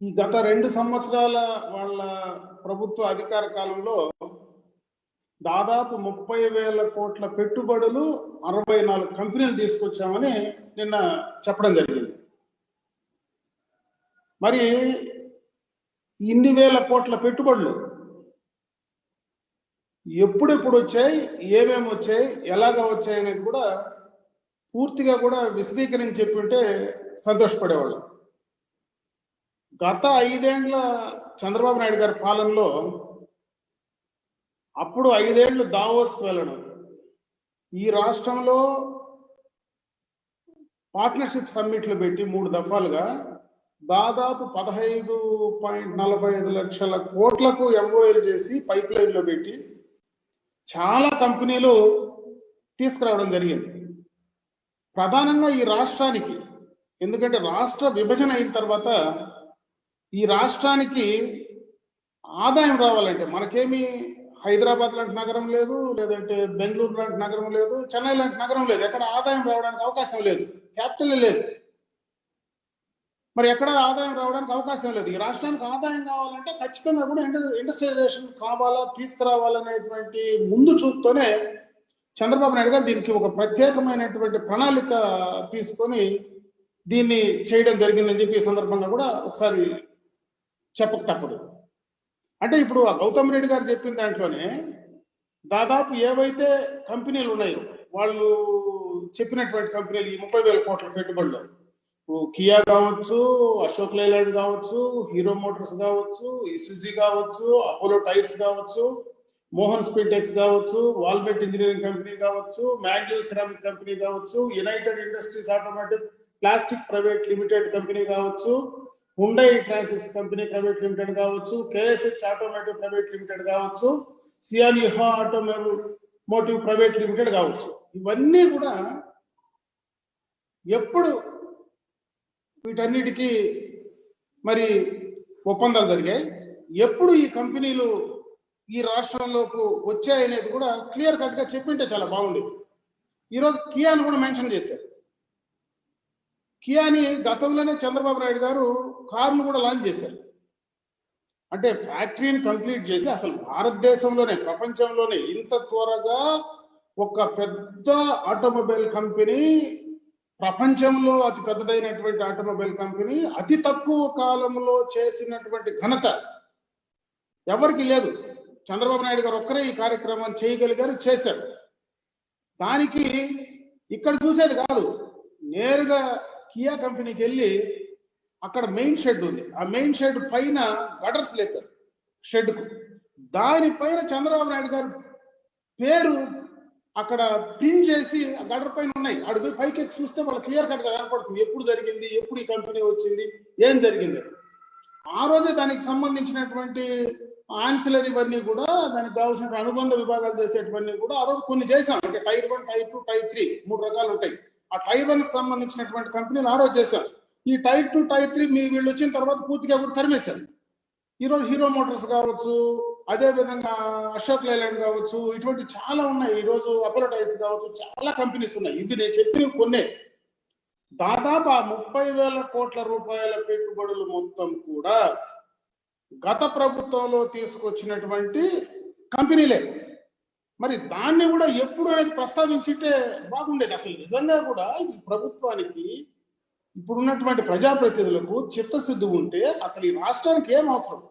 ఈ గత 2 సంవత్సరాల వాళ్ళ ప్రభుత్వ అధికార కాలంలో దాదాపు 30,000 కోట్ల పెట్టుబడులు 64 కంపెనీలు తీసుకొచ్చామని నిన్న చెప్పడం జరిగింది. మరి ఇన్ని వేల కోట్ల పెట్టుబడులు ఎప్పుడెప్పుడు వచ్చాయి, ఏమేమి వచ్చాయి, ఎలాగా వచ్చాయి అనేది కూడా పూర్తిగా కూడా విశదీకరించి చెప్పుంటే సంతోషపడేవాళ్ళు. గత 5 ఏళ్ల చంద్రబాబు నాయుడు గారి పాలనలో అప్పుడు 5 ఏళ్లు దావోస్కు వెళ్ళడం, ఈ రాష్ట్రంలో పార్ట్నర్షిప్ సమ్మిట్లు పెట్టి 3 దఫాలుగా దాదాపు 15.45 లక్షల కోట్లకు ఎంఓఏలు చేసి పైప్ లైన్లో పెట్టి చాలా కంపెనీలు తీసుకురావడం జరిగింది. ప్రధానంగా ఈ రాష్ట్రానికి, ఎందుకంటే రాష్ట్ర విభజన అయిన తర్వాత ఈ రాష్ట్రానికి ఆదాయం రావాలంటే మనకేమి హైదరాబాద్ లాంటి నగరం లేదు, లేదంటే బెంగళూరు లాంటి నగరం లేదు, చెన్నై లాంటి నగరం లేదు, ఎక్కడ ఆదాయం రావడానికి అవకాశం లేదు, క్యాపిటల్ లేదు, మరి ఎక్కడ ఆదాయం రావడానికి అవకాశం లేదు. ఈ రాష్ట్రానికి ఆదాయం కావాలంటే ఖచ్చితంగా కూడా ఇండస్ట్రియలైజేషన్ కావాలా, తీసుకురావాలనేటువంటి ముందు చూపుతోనే చంద్రబాబు నాయుడు గారు దీనికి ఒక ప్రత్యేకమైనటువంటి ప్రణాళిక తీసుకొని దీన్ని చేయడం జరిగిందని చెప్పి ఈ సందర్భంగా కూడా ఒకసారి చెప్పక తప్పదు. అంటే ఇప్పుడు ఆ గౌతమ్ రెడ్డి గారు చెప్పిన దాంట్లోనే దాదాపు ఏవైతే కంపెనీలు ఉన్నాయో వాళ్ళు చెప్పినటువంటి కంపెనీలు ఈ 30,000 కోట్ల పెట్టుబడులు, కియా కావచ్చు, అశోక్ లైలాండ్ కావచ్చు, హీరో మోటార్స్ కావచ్చు, ఇసుజీ కావచ్చు, అపోలో టైర్స్ కావచ్చు, మోహన్ స్పీటెక్స్ కావచ్చు, వాల్మెట్ ఇంజనీరింగ్ కంపెనీ కావచ్చు, మ్యాంగ్యూ సిరామిక్ కంపెనీ కావచ్చు, United industries automatic plastic private limited company కావచ్చు, హుండై ట్రాన్సిస్ కంపెనీ ప్రైవేట్ లిమిటెడ్ కావచ్చు, కేఎస్హెచ్ ఆటోమేటివ్ ప్రైవేట్ లిమిటెడ్ కావచ్చు, సియానిహా ఆటోమోటివ్ ప్రైవేట్ లిమిటెడ్ కావచ్చు. ఇవన్నీ కూడా ఎప్పుడు వీటన్నిటికీ మరి ఒప్పందాలు జరిగాయి, ఎప్పుడు ఈ కంపెనీలు ఈ రాష్ట్రంలోకి వచ్చాయనేది కూడా క్లియర్ కట్గా చెప్పింటే చాలా బాగుండేది. ఈరోజు కియాను కూడా మెన్షన్ చేశారు. కియాని గతంలోనే చంద్రబాబు నాయుడు గారు కారును కూడా లాంచ్ చేశారు. అంటే ఫ్యాక్టరీని కంప్లీట్ చేసి అసలు భారతదేశంలోనే, ప్రపంచంలోనే ఇంత త్వరగా ఒక పెద్ద ఆటోమొబైల్ కంపెనీ, ప్రపంచంలో అతి పెద్దదైనటువంటి ఆటోమొబైల్ కంపెనీ అతి తక్కువ కాలంలో చేసినటువంటి ఘనత ఎవరికి లేదు. చంద్రబాబు నాయుడు గారు ఒక్కరే ఈ కార్యక్రమాన్ని చేయగలిగారు, చేశారు. దానికి ఇక్కడ చూసేది కాదు, నేరుగా కియా కంపెనీకి వెళ్ళి అక్కడ మెయిన్ షెడ్ ఉంది, ఆ మెయిన్ షెడ్ పైన గటర్స్ లేపారు షెడ్కు, దానిపైన చంద్రబాబు నాయుడు గారు పేరు అక్కడ ప్రింట్ చేసి ఆ గడర్ పైన ఉన్నాయి. ఆడు పోయి పైకి ఎక్కి చూస్తే వాళ్ళు క్లియర్ కట్గా కనపడుతుంది ఎప్పుడు జరిగింది, ఎప్పుడు ఈ కంపెనీ వచ్చింది, ఏం జరిగింది. ఆ రోజే దానికి సంబంధించినటువంటి ఆన్సిలరీవన్నీ కూడా, దానికి కావాల్సిన అనుబంధ విభాగాలు చేసేటివన్నీ కూడా ఆ రోజు కొన్ని చేశాం. అంటే టైర్ 1, టైర్ 2, టైర్ 3 3 రకాలు ఉంటాయి. ఆ టైర్ 1కి సంబంధించినటువంటి కంపెనీలు ఆ రోజు చేశాం. ఈ టైర్ 2, టైర్ 3 వీళ్ళు వచ్చిన తర్వాత పూర్తిగా కూడా తరిమేశారు. ఈరోజు హీరో మోటార్స్ కావచ్చు, అదేవిధంగా అశోక్ లైలాండ్ కావచ్చు, ఇటువంటి చాలా ఉన్నాయి. ఈరోజు అపోలో టైర్స్ కావచ్చు, చాలా కంపెనీస్ ఉన్నాయి. ఇది నేను చెప్పిన కొన్నే. దాదాపు ఆ 30,000 కోట్ల రూపాయల పెట్టుబడులు మొత్తం కూడా గత ప్రభుత్వంలో తీసుకొచ్చినటువంటి కంపెనీలే. మరి దాన్ని కూడా ఎప్పుడు అనేది ప్రస్తావించితే బాగుండేది. అసలు నిజంగా కూడా ఈ ప్రభుత్వానికి, ఇప్పుడున్నటువంటి ప్రజాప్రతినిధులకు చిత్తశుద్ధి ఉంటే అసలు ఈ రాష్ట్రానికి ఏం అవసరం,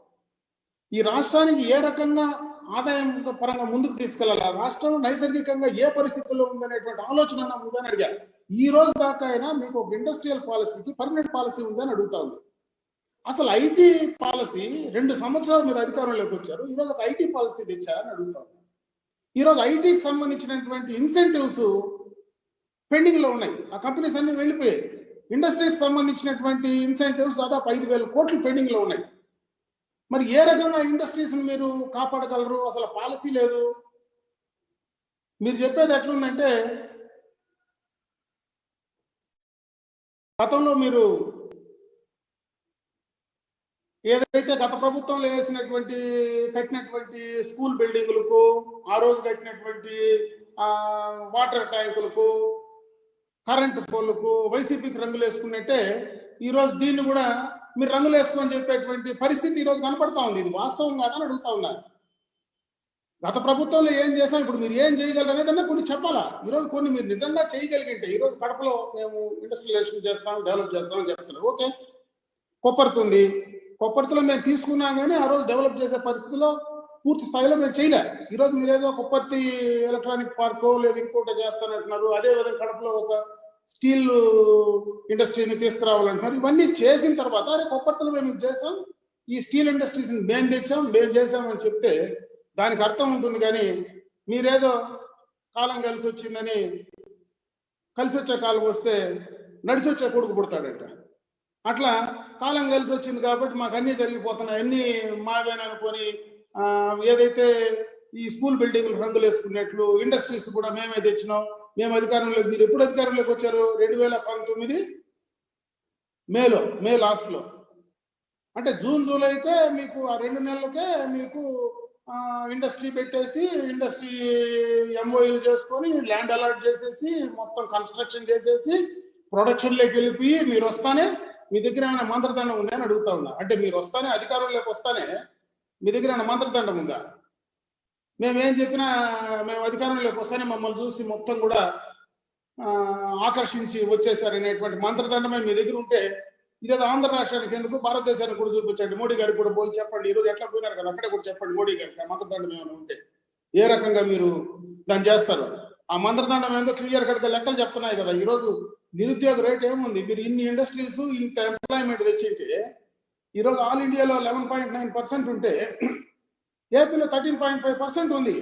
ఈ రాష్ట్రానికి ఏ రకంగా ఆదాయం పరంగా ముందుకు తీసుకెళ్లాలి, రాష్ట్రం నైసర్గికంగా ఏ పరిస్థితుల్లో ఉందనేటువంటి ఆలోచన ఉందని అడిగారు. ఈ రోజు దాకా అయినా మీకు ఒక ఇండస్ట్రియల్ పాలసీకి పర్మనెంట్ పాలసీ ఉందని అడుగుతా ఉంది. అసలు ఐటీ పాలసీ 2 సంవత్సరాలు మీరు అధికారంలోకి వచ్చారు, ఈరోజు ఒక ఐటీ పాలసీ తెచ్చారని అడుగుతా ఉన్నారు. ఈరోజు ఐటీకి సంబంధించినటువంటి ఇన్సెంటివ్స్ పెండింగ్ లో ఉన్నాయి, ఆ కంపెనీస్ అన్ని వెళ్ళిపోయాయి. ఇండస్ట్రీకి సంబంధించినటువంటి ఇన్సెంటివ్స్ దాదాపు 5,000 కోట్లు పెండింగ్ లో ఉన్నాయి. మరి ఏ రకంగా ఇండస్ట్రీస్ మీరు కాపాడగలరు? అసలు పాలసీ లేదు. మీరు చెప్పేది ఎట్లుందంటే, గతంలో మీరు ఏదైతే గత ప్రభుత్వంలో వేసినటువంటి కట్టినటువంటి స్కూల్ బిల్డింగులకు, ఆ రోజు కట్టినటువంటి వాటర్ ట్యాంకులకు, కరెంటు పోల్లకు వైసీపీకి రంగులు వేసుకున్నట్టే ఈరోజు దీన్ని కూడా మీరు రంగులు వేసుకొని చెప్పేటువంటి పరిస్థితి ఈరోజు కనపడతా ఉంది. ఇది వాస్తవం కాదని అడుగుతా ఉన్నారు. గత ప్రభుత్వంలో ఏం చేసాం, ఇప్పుడు మీరు ఏం చేయగలరు అనేదన్నా కొన్ని చెప్పాలా. ఈరోజు కొన్ని మీరు నిజంగా చేయగలిగింటే, ఈరోజు కడపలో మేము ఇండస్ట్రియలైజేషన్ చేస్తాం, డెవలప్ చేస్తామని చెప్తున్నారు. ఓకే, కొప్పర్తి ఉంది, కొప్పర్తిలో మేము తీసుకున్నాం కానీ ఆ రోజు డెవలప్ చేసే పరిస్థితిలో పూర్తి స్థాయిలో మేము చేయలే. ఈరోజు మీరేదో కొప్పర్తి ఎలక్ట్రానిక్ పార్కో లేదా ఇంకోటి చేస్తానంటున్నారు. అదేవిధంగా కడపలో ఒక స్టీల్ ఇండస్ట్రీని తీసుకురావాలంటున్నారు. ఇవన్నీ చేసిన తర్వాత అరే కొప్పర్తిలో మేము చేసాం, ఈ స్టీల్ ఇండస్ట్రీస్ని మేము తెచ్చాం, మేము చేసామని చెప్తే దానికి అర్థం ఉంటుంది. కానీ మీరేదో కాలం కలిసి వచ్చిందని, కలిసి వచ్చే కాలం వస్తే నడిచి వచ్చే కొడుకు పుడతాడట. అట్లా కాలం కలిసి వచ్చింది కాబట్టి మాకు అన్నీ జరిగిపోతున్నాయి, అన్నీ మావేననుకొని ఏదైతే ఈ స్కూల్ బిల్డింగ్లు రంగులు వేసుకున్నట్లు ఇండస్ట్రీస్ కూడా మేమే తెచ్చినాం, మేము అధికారంలోకి. మీరు ఎప్పుడు అధికారంలోకి వచ్చారు? 2019 మే లాస్ట్లో. అంటే జూన్ జూలైకే మీకు ఆ 2 నెలలకే మీకు ఇండస్ట్రీ పెట్టేసి, ఇండస్ట్రీ ఎంఓయూలు చేసుకొని, ల్యాండ్ అలాట్ చేసేసి, మొత్తం కన్స్ట్రక్షన్ చేసేసి, ప్రొడక్షన్లోకి వెళ్ళిపోయి మీరు వస్తానే మీ దగ్గర ఏమైనా మంత్రదండం ఉందా అని అడుగుతా ఉన్నా. అంటే మీరు వస్తానే, అధికారంలోకి వస్తానే మీ దగ్గర ఏమైనా మంత్రదండం ఉందా? మేమేం చెప్పినా, మేము అధికారంలోకి వస్తానే మమ్మల్ని చూసి మొత్తం కూడా ఆకర్షించి వచ్చేసారనేటువంటి మంత్రదండమే మీ దగ్గర ఉంటే, ఇదేదో ఆంధ్ర రాష్ట్రానికి ఎందుకు, భారతదేశానికి కూడా చూపించండి. మోడీ గారికి కూడా పోయి చెప్పండి. ఈరోజు ఎట్లా పోయినారు కదా, అక్కడే కూడా చెప్పండి మోడీ గారికి. ఆ మంత్రదండం ఏమైనా ఉంటే ఏ రకంగా మీరు దాన్ని చేస్తారు. ఆ మంత్రదండం ఏందో క్లియర్ కట్గా లెక్కలు చెప్తున్నాయి కదా. ఈరోజు నిరుద్యోగ రేట్ ఏముంది? మీరు ఇన్ని ఇండస్ట్రీస్, ఇంత ఎంప్లాయ్మెంట్ తెచ్చింటే, ఈరోజు ఆల్ ఇండియాలో 11.9% ఉంటే ఏపీలో 13.5% ఉంది.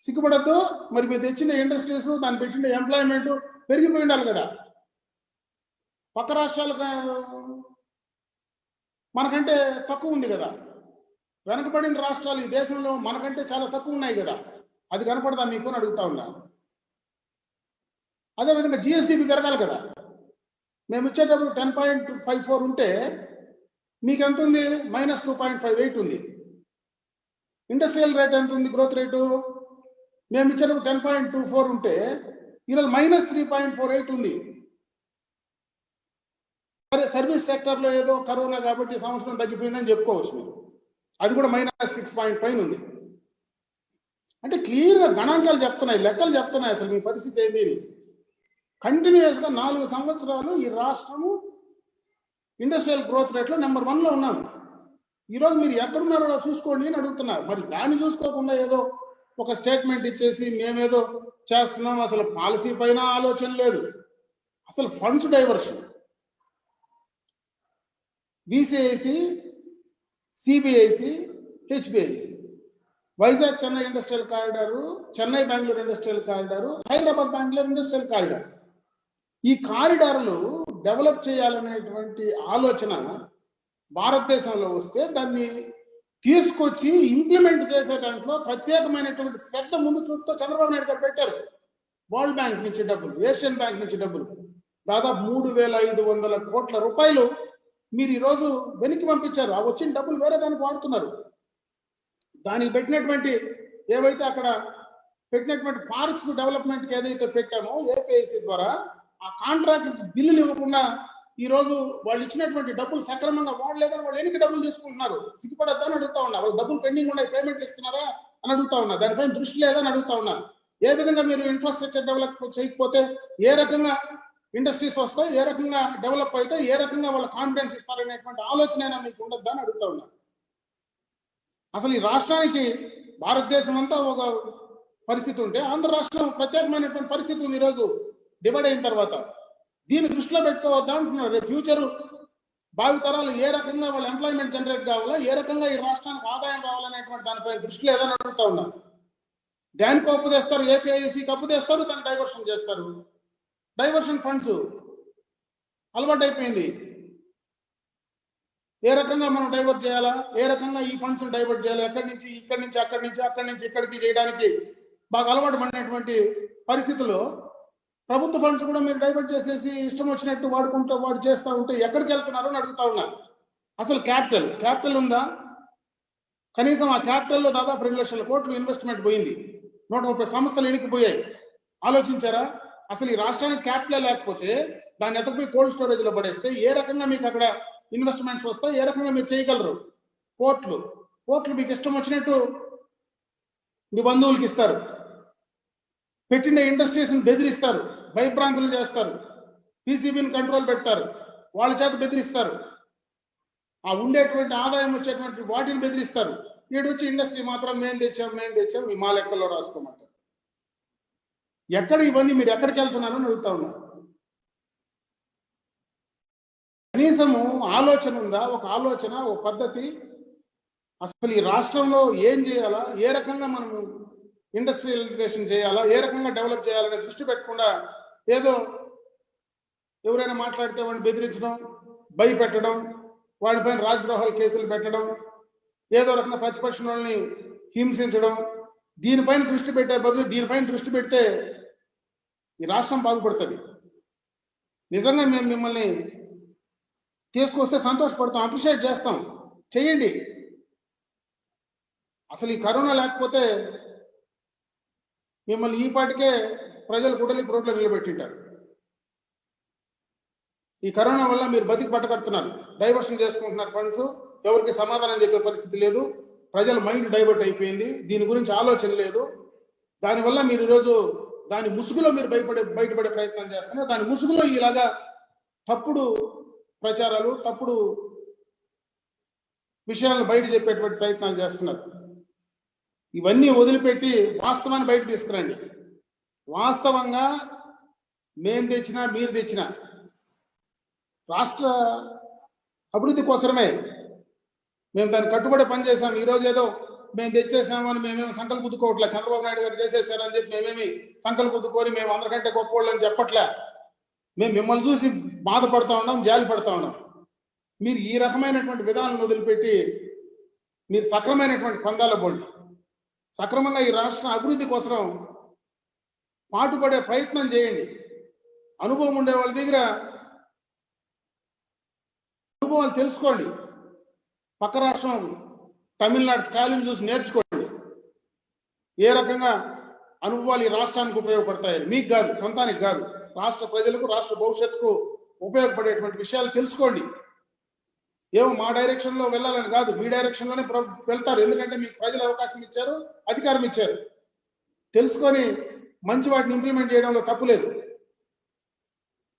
సిగ్గుపడద్దు. మరి మీరు తెచ్చిన ఇండస్ట్రీస్, దాన్ని పెట్టిన ఎంప్లాయ్మెంట్ పెరిగిపోయి ఉండాలి కదా. పక్క రాష్ట్రాలకు మనకంటే తక్కువ ఉంది కదా. వెనకబడిన రాష్ట్రాలు ఈ దేశంలో మనకంటే చాలా తక్కువ ఉన్నాయి కదా. అది కనపడదా మీకు అని అడుగుతా ఉన్నా. అదేవిధంగా జిఎస్డిపి పెరగాలి కదా. మేము ఇచ్చేటప్పుడు 10.54 ఉంటే మీకు ఎంత ఉంది? -2.58 ఉంది. ఇండస్ట్రియల్ రేట్ ఎంత ఉంది? గ్రోత్ రేటు మేము ఇచ్చేటప్పుడు 10.24 ఉంటే ఈరోజు -3.48 ఉంది. సరే, సర్వీస్ సెక్టర్లో ఏదో కరోనా కాబట్టి సంవత్సరం తగ్గిపోయిందని చెప్పుకోవచ్చు మీరు. అది కూడా -6 ఉంది. అంటే క్లియర్గా గణాంకాలు చెప్తున్నాయి, లెక్కలు చెప్తున్నాయి. అసలు మీ పరిస్థితి ఏంది? కంటిన్యూస్గా 4 సంవత్సరాలు ఈ రాష్ట్రము ఇండస్ట్రియల్ గ్రోత్ రేట్లో నెంబర్ 1లో ఉన్నాము. ఈరోజు మీరు ఎక్కడున్నారో చూసుకోండి అని అడుగుతున్నారు. మరి దాన్ని చూసుకోకుండా ఏదో ఒక స్టేట్మెంట్ ఇచ్చేసి మేమేదో చేస్తున్నాం, అసలు పాలసీ పైన ఆలోచన లేదు. అసలు funds diversion, BCIC, CBIC, HBIC, Vizag Chennai industrial corridor, Chennai Bengaluru industrial corridor, Hyderabad Bengaluru industrial corridor. ఈ కారిడార్లు డెవలప్ చేయాలనేటువంటి ఆలోచన భారతదేశంలో వస్తే దాన్ని తీసుకొచ్చి ఇంప్లిమెంట్ చేసే దాంట్లో ప్రత్యేకమైనటువంటి శ్రద్ధ ముందు చూపుతో చంద్రబాబు నాయుడు గారు పెట్టారు. వరల్డ్ బ్యాంక్ నుంచి డబ్బులు, ఏషియన్ బ్యాంక్ నుంచి డబ్బులు, దాదాపు 3,500 కోట్ల రూపాయలు మీరు ఈరోజు వెనక్కి పంపించారు. ఆ వచ్చిన డబ్బులు వేరే దానికి వాడుతున్నారు. దానికి పెట్టినటువంటి ఏవైతే అక్కడ పెట్టినటువంటి పార్క్స్ డెవలప్మెంట్కి ఏదైతే పెట్టామో ఏపీఐసి ద్వారా, ఆ కాంట్రాక్ట్ బిల్లులు ఇవ్వకుండా ఈరోజు వాళ్ళు ఇచ్చినటువంటి డబ్బులు సక్రమంగా వాడలేదని వాళ్ళు ఎన్నిక డబ్బులు తీసుకుంటున్నారు. సిగ్గుపడద్దని అడుగుతా ఉన్నా. వాళ్ళు డబ్బులు పెండింగ్ ఉన్నాయి, పేమెంట్లు ఇస్తున్నారా అని అడుగుతా ఉన్నా. దానిపైన దృష్టి లేదని అడుగుతా ఉన్నా. ఏ విధంగా మీరు ఇన్ఫ్రాస్ట్రక్చర్ డెవలప్ చేయకపోతే ఏ రకంగా ఇండస్ట్రీస్ వస్తాయి, ఏ రకంగా డెవలప్ అయితే ఏ రకంగా వాళ్ళ కాన్ఫిడెన్స్ ఇస్తారనేటువంటి ఆలోచన అయినా మీకు ఉండద్దా అని అడుగుతా ఉన్నా. అసలు ఈ రాష్ట్రానికి భారతదేశం అంతా ఒక పరిస్థితి ఉంటే ఆంధ్ర రాష్ట్రం ప్రత్యేకమైనటువంటి పరిస్థితి ఉంది. ఈరోజు డివైడ్ అయిన తర్వాత దీన్ని దృష్టిలో పెట్టుకోవద్దా అంటున్నారు. రేపు ఫ్యూచర్ భావితరాలు ఏ రకంగా వాళ్ళ ఎంప్లాయ్మెంట్ జనరేట్ కావాలా, ఏ రకంగా ఈ రాష్ట్రానికి ఆదాయం రావాలనేటువంటి దానిపై దృష్టి లేదని అడుగుతా ఉన్నారు. దానికి అప్పు తెస్తారు, ఏపీఐసికి అప్పు తెస్తారు, దాన్ని డైవర్షన్ చేస్తారు. డైవర్షన్ ఫండ్స్ అలవాటు అయిపోయింది. ఏ రకంగా మనం డైవర్ట్ చేయాలా, ఏ రకంగా ఈ ఫండ్స్ డైవర్ట్ చేయాలి, ఎక్కడి నుంచి ఇక్కడి నుంచి అక్కడి నుంచి అక్కడి నుంచి ఇక్కడికి చేయడానికి బాగా అలవాటు పడినటువంటి పరిస్థితుల్లో ప్రభుత్వ ఫండ్స్ కూడా మీరు డైవర్ట్ చేసేసి ఇష్టం వచ్చినట్టు వాడు చేస్తూ ఉంటే ఎక్కడికి వెళ్తున్నారో అని అడుగుతా ఉన్నా. అసలు క్యాపిటల్ ఉందా? కనీసం ఆ క్యాపిటల్లో దాదాపు 2 లక్షల కోట్లు ఇన్వెస్ట్మెంట్ పోయింది. 130 సంస్థలు ఎనికిపోయాయి. ఆలోచించారా? అసలు ఈ రాష్ట్రానికి క్యాపిటల్ లేకపోతే దాన్ని ఎతకపోయి కోల్డ్ స్టోరేజ్లో పడేస్తే ఏ రకంగా మీకు అక్కడ ఇన్వెస్ట్మెంట్స్ వస్తాయి, ఏ రకంగా మీరు చేయగలరు. పోర్ట్లు మీకు ఇష్టం వచ్చినట్టు మీ బంధువులకి ఇస్తారు, పెట్టిన ఇండస్ట్రీస్ని బెదిరిస్తారు, భయభ్రాంతులు చేస్తారు, పీసీబీని కంట్రోల్ పెడతారు, వాళ్ళ చేత బెదిరిస్తారు, ఆ ఉండేటువంటి ఆదాయం వచ్చేటువంటి వాటిని బెదిరిస్తారు. వచ్చి ఇండస్ట్రీ మాత్రం మేము తెచ్చాం ఈ మా లెక్కల్లో రాసుకోమంటారు. ఎక్కడ ఇవన్నీ మీరు ఎక్కడికి వెళ్తున్నారని అడుగుతా ఉన్నారు. కనీసము ఆలోచన ఉందా? ఒక ఆలోచన, ఒక పద్ధతి, అసలు ఈ రాష్ట్రంలో ఏం చేయాలా, ఏ రకంగా మనము ఇండస్ట్రియలైజేషన్ చేయాలా, ఏ రకంగా డెవలప్ చేయాలనే దృష్టి పెట్టకుండా ఏదో ఎవరైనా మాట్లాడితే వాడిని బెదిరించడం, భయపెట్టడం, వాడిపైన రాజద్రోహాల కేసులు పెట్టడం, ఏదో రకంగా ప్రతిపక్షం వాళ్ళని హింసించడం, దీనిపైన దృష్టి పెట్టే బదులు దీనిపైన దృష్టి పెడితే ఈ రాష్ట్రం బాగుపడుతుంది. నిజంగా మేము మిమ్మల్ని తీసుకొస్తే సంతోషపడతాం, అప్రిషియేట్ చేస్తాం, చెయ్యండి. అసలు ఈ కరోనా లేకపోతే మిమ్మల్ని ఈ పాటికే ప్రజలు గుడ్డలి రోడ్లో నిలబెట్టింటారు. ఈ కరోనా వల్ల మీరు బతికి పట్టకడుతున్నారు, డైవర్షన్ చేసుకుంటున్నారు ఫండ్స్, ఎవరికి సమాధానం చెప్పే పరిస్థితి లేదు, ప్రజల మైండ్ డైవర్ట్ అయిపోయింది, దీని గురించి ఆలోచన లేదు. దానివల్ల మీరు ఈరోజు దాని ముసుగులో మీరు బయటపడే ప్రయత్నం చేస్తున్నారు. దాని ముసుగులో ఇలాగా తప్పుడు ప్రచారాలు, తప్పుడు విషయాలను బయట చెప్పేటువంటి ప్రయత్నాలు చేస్తున్నారు. ఇవన్నీ వదిలిపెట్టి వాస్తవాన్ని బయట తీసుకురండి. వాస్తవంగా మేము తెచ్చినా మీరు తెచ్చినా రాష్ట్ర అభివృద్ధి కోసమే మేము దాన్ని కట్టుబడి పనిచేసాం. ఈరోజు ఏదో మేము తెచ్చేసామని మేమేమి సంకల్పుద్దుకోవట్లే, చంద్రబాబు నాయుడు గారు చేసేసారని చెప్పి మేమేమి సంకల్పుద్దుకొని మేము అందరికంటే గొప్పవాళ్ళని చెప్పట్లే. మేము మిమ్మల్ని చూసి బాధపడతా ఉన్నాం, జాలి పడతా ఉన్నాం. మీరు ఈ రకమైనటువంటి విధానం వదిలిపెట్టి మీరు సక్రమైనటువంటి పందాల పోండి. సక్రమంగా ఈ రాష్ట్ర అభివృద్ధి కోసం పాటుపడే ప్రయత్నం చేయండి. అనుభవం ఉండే వాళ్ళ దగ్గర అనుభవాలు తెలుసుకోండి. పక్క రాష్ట్రం తమిళనాడు స్టాలిన్ చూసి నేర్చుకోండి. ఏ రకంగా అనుభవాలు ఈ రాష్ట్రానికి ఉపయోగపడతాయని, మీకు కాదు, సొంతానికి కాదు, రాష్ట్ర ప్రజలకు, రాష్ట్ర భవిష్యత్తుకు ఉపయోగపడేటువంటి విషయాలు తెలుసుకోండి. ఏమో మా డైరెక్షన్లో వెళ్ళాలని కాదు, మీ డైరెక్షన్లోనే వెళ్తారు. ఎందుకంటే మీకు ప్రజలు అవకాశం ఇచ్చారు, అధికారం ఇచ్చారు. తెలుసుకొని మంచి వాటిని ఇంప్లిమెంట్ చేయడంలో తప్పు లేదు.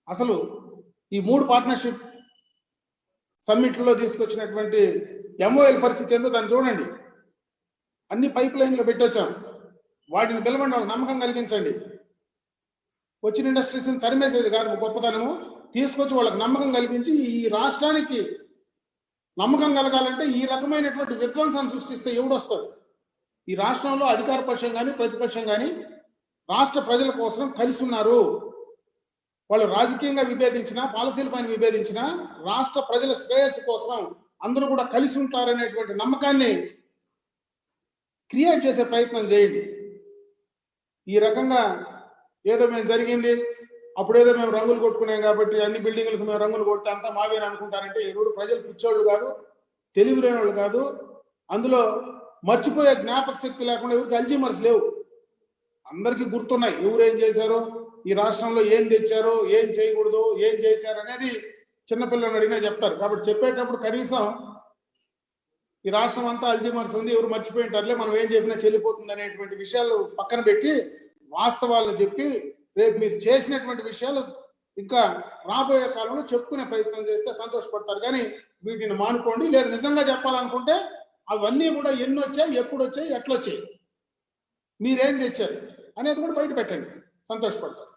అసలు ఈ 3 పార్ట్నర్షిప్ సమ్మిట్లో తీసుకొచ్చినటువంటి ఎంఓఎల్ పరిస్థితి ఏందో దాన్ని చూడండి. అన్ని పైప్ లైన్లో పెట్టొచ్చాం, వాటిని పిలవండి, వాళ్ళకి నమ్మకం కలిగించండి. వచ్చిన ఇండస్ట్రీస్ని తరిమేసేది కాదు గొప్పతనము, తీసుకొచ్చి వాళ్ళకి నమ్మకం కలిగించి ఈ రాష్ట్రానికి నమ్మకం కలగాలంటే ఈ రకమైనటువంటి విధ్వంసాన్ని సృష్టిస్తే ఎవడొస్తాడు? ఈ రాష్ట్రంలో అధికార పక్షం కానీ ప్రతిపక్షం కానీ రాష్ట్ర ప్రజల కోసం కలిసి ఉన్నారు. వాళ్ళు రాజకీయంగా విభేదించినా, పాలసీల పైన విభేదించినా, రాష్ట్ర ప్రజల శ్రేయస్సు కోసం అందరూ కూడా కలిసి ఉంటారనేటువంటి నమ్మకాన్ని క్రియేట్ చేసే ప్రయత్నం చేయండి. ఈ రకంగా ఏదో మేము జరిగింది, అప్పుడేదో మేము రంగులు కొట్టుకున్నాం కాబట్టి అన్ని బిల్డింగ్లకు మేము రంగులు కొడితే అంతా మావేని అనుకుంటారంటే ఈరోజు ప్రజలు పిచ్చోళ్ళు కాదు, తెలివిలేని వాళ్ళు కాదు. అందులో మర్చిపోయే జ్ఞాపక శక్తి లేకుండా ఎవరికి అల్జీమర్స్ లేవు. అందరికీ గుర్తున్నాయి ఎవరు ఏం చేశారో, ఈ రాష్ట్రంలో ఏం తెచ్చారో, ఏం చేయకూడదు, ఏం చేశారు అనేది చిన్నపిల్లలను అడిగినా చెప్తారు. కాబట్టి చెప్పేటప్పుడు కనీసం ఈ రాష్ట్రం అంతా అల్జీమర్స్ ఉంది, ఎవరు మర్చిపోయి ఉంటారులే, మనం ఏం చెప్పినా చెల్లిపోతుంది అనేటువంటి విషయాలు పక్కన పెట్టి వాస్తవాలను చెప్పి రేపు మీరు చేసినటువంటి విషయాలు ఇంకా రాబోయే కాలంలో చెప్పుకునే ప్రయత్నం చేస్తే సంతోషపడతారు. కానీ వీటిని మానుకోండి. లేదు నిజంగా చెప్పాలనుకుంటే అవన్నీ కూడా ఎన్ని వచ్చాయి, ఎప్పుడు వచ్చాయి, ఎట్లొచ్చాయి, మీరేం తెచ్చారు అనేది కూడా బయట పెట్టండి, సంతోషపడతారు.